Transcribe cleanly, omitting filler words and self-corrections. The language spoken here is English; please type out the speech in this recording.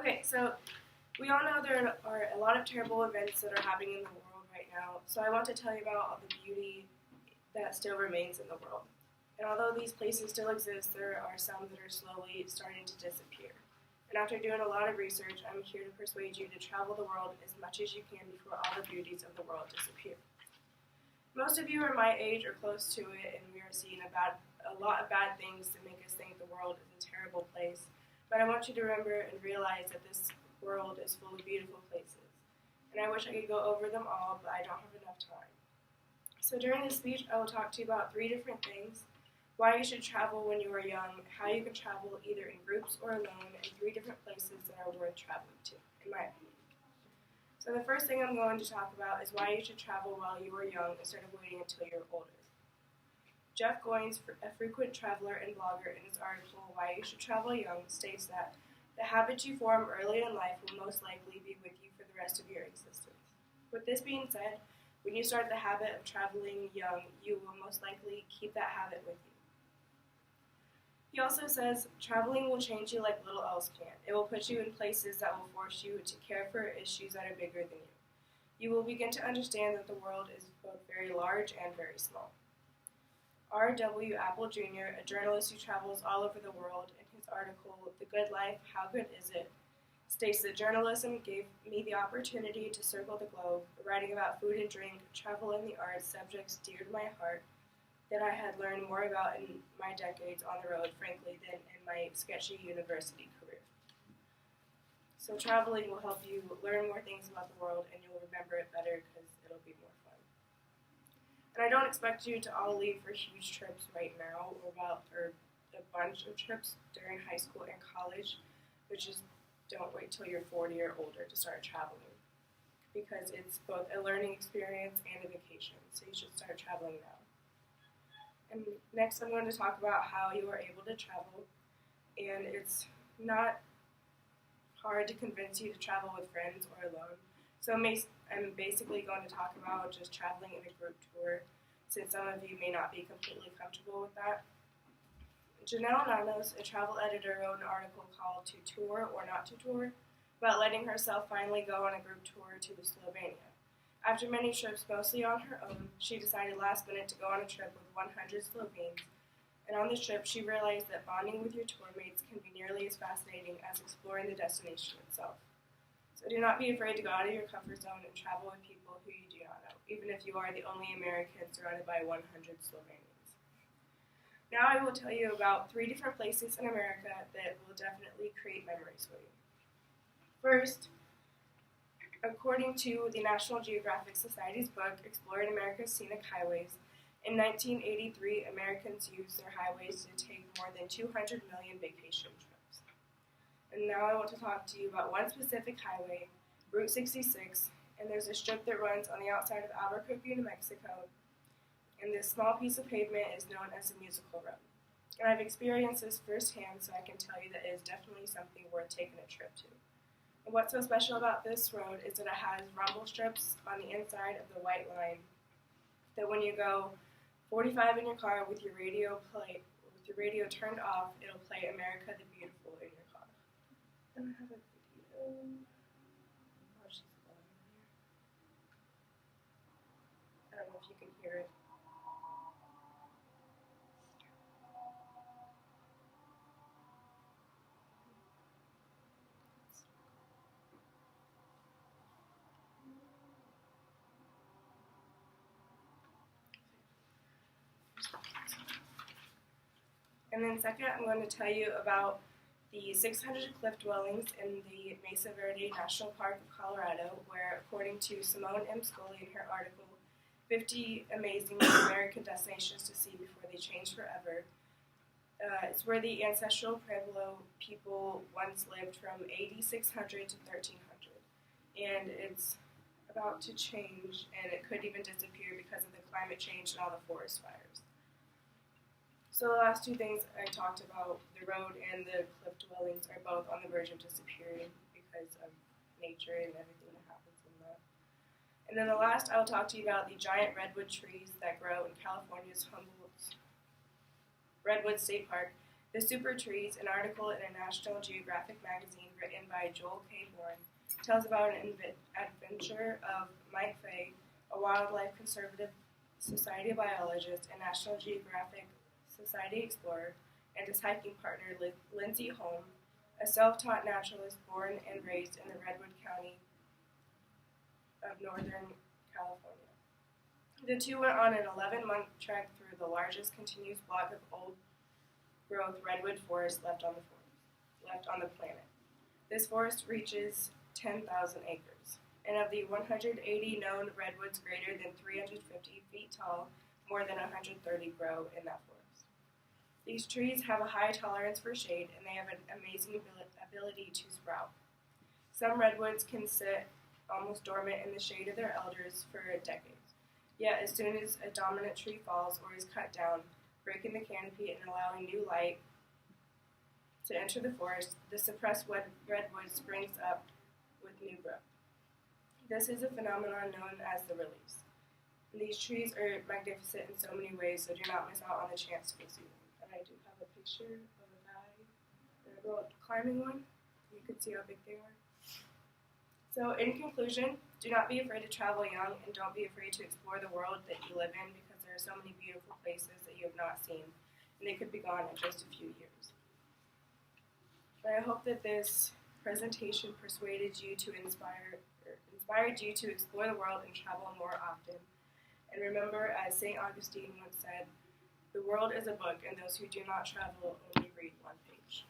Okay, so we all know there are a lot of terrible events that are happening in the world right now, so I want to tell you about all the beauty that still remains in the world. And although these places still exist, there are some that are slowly starting to disappear. And after doing a lot of research, I'm here to persuade you to travel the world as much as you can before all the beauties of the world disappear. Most of you are my age or close to it, and we are seeing a lot of bad things that make us think the world is a terrible place. But I want you to remember and realize that this world is full of beautiful places. And I wish I could go over them all, but I don't have enough time. So during this speech, I will talk to you about 3 different things: why you should travel when you are young, how you can travel either in groups or alone, and 3 different places that are worth traveling to, in my opinion. So the first thing I'm going to talk about is why you should travel while you are young instead of waiting until you're older. Jeff Goins, a frequent traveler and blogger, in his article, Why You Should Travel Young, states that the habits you form early in life will most likely be with you for the rest of your existence. With this being said, when you start the habit of traveling young, you will most likely keep that habit with you. He also says, traveling will change you like little else can. It will put you in places that will force you to care for issues that are bigger than you. You will begin to understand that the world is both very large and very small. R.W. Apple Jr., a journalist who travels all over the world, in his article, The Good Life, How Good Is It?, states that journalism gave me the opportunity to circle the globe, writing about food and drink, travel and the arts, subjects dear to my heart, that I had learned more about in my decades on the road, frankly, than in my sketchy university career. So traveling will help you learn more things about the world, and you'll remember it better because it'll be more fun. And I don't expect you to all leave for huge trips right now, or a bunch of trips during high school and college, but just don't wait till you're 40 or older to start traveling, because it's both a learning experience and a vacation, so you should start traveling now. And next I'm going to talk about how you are able to travel, and it's not hard to convince you to travel with friends or alone. So I'm basically going to talk about just traveling in a group tour, since some of you may not be completely comfortable with that. Janelle Nanos, a travel editor, wrote an article called To Tour or Not to Tour, about letting herself finally go on a group tour to Slovenia. After many trips, mostly on her own, she decided last minute to go on a trip with 100 Slovenes, and on this trip she realized that bonding with your tour mates can be nearly as fascinating as exploring the destination itself. So do not be afraid to go out of your comfort zone and travel with people who you do not know, even if you are the only American surrounded by 100 Slovenians. Now I will tell you about 3 different places in America that will definitely create memories for you. First, according to the National Geographic Society's book, Exploring America's Scenic Highways, in 1983, Americans used their highways to take more than 200 million vacation trips. And now I want to talk to you about one specific highway, Route 66, and there's a strip that runs on the outside of Albuquerque, New Mexico, and this small piece of pavement is known as the Musical Road. And I've experienced this firsthand, so I can tell you that it is definitely something worth taking a trip to. And what's so special about this road is that it has rumble strips on the inside of the white line, that when you go 45 in your car with your radio turned off, it'll play America the Beautiful in your car. And I have a video. Oh, she's going here. I don't know if you can hear it. And then second, I'm going to tell you about the 600 cliff dwellings in the Mesa Verde National Park of Colorado, where, according to Simone M. Scully in her article, 50 Amazing American Destinations to See Before They Change Forever, it's where the ancestral Pueblo people once lived from 8600 to 1300. And it's about to change, and it could even disappear because of the climate change and all the forest fires. So the last 2 things I talked about, the road and the cliff dwellings, are both on the verge of disappearing because of nature and everything that happens in that. And then the last, I'll talk to you about the giant redwood trees that grow in California's Humboldt Redwood State Park, The Super Trees, an article in a National Geographic magazine written by Joel K. Bourne, tells about an adventure of Mike Fay, a wildlife conservative society biologist and National Geographic Society explorer, and his hiking partner, Lindsay Holm, a self-taught naturalist born and raised in the Redwood County of Northern California. The two went on an 11-month trek through the largest continuous block of old-growth redwood forest left on the planet. This forest reaches 10,000 acres, and of the 180 known redwoods greater than 350 feet tall, more than 130 grow in that forest. These trees have a high tolerance for shade, and they have an amazing ability to sprout. Some redwoods can sit almost dormant in the shade of their elders for decades. Yet, as soon as a dominant tree falls or is cut down, breaking the canopy and allowing new light to enter the forest, the suppressed redwood springs up with new growth. This is a phenomenon known as the release. And these trees are magnificent in so many ways, so do not miss out on the chance to go see them. And I do have a picture of a guy and a girl climbing one. You can see how big they are. So in conclusion, do not be afraid to travel young, and don't be afraid to explore the world that you live in, because there are so many beautiful places that you have not seen, and they could be gone in just a few years. But I hope that this presentation inspired you to explore the world and travel more often. And remember, as St. Augustine once said, the world is a book, and those who do not travel only read one page.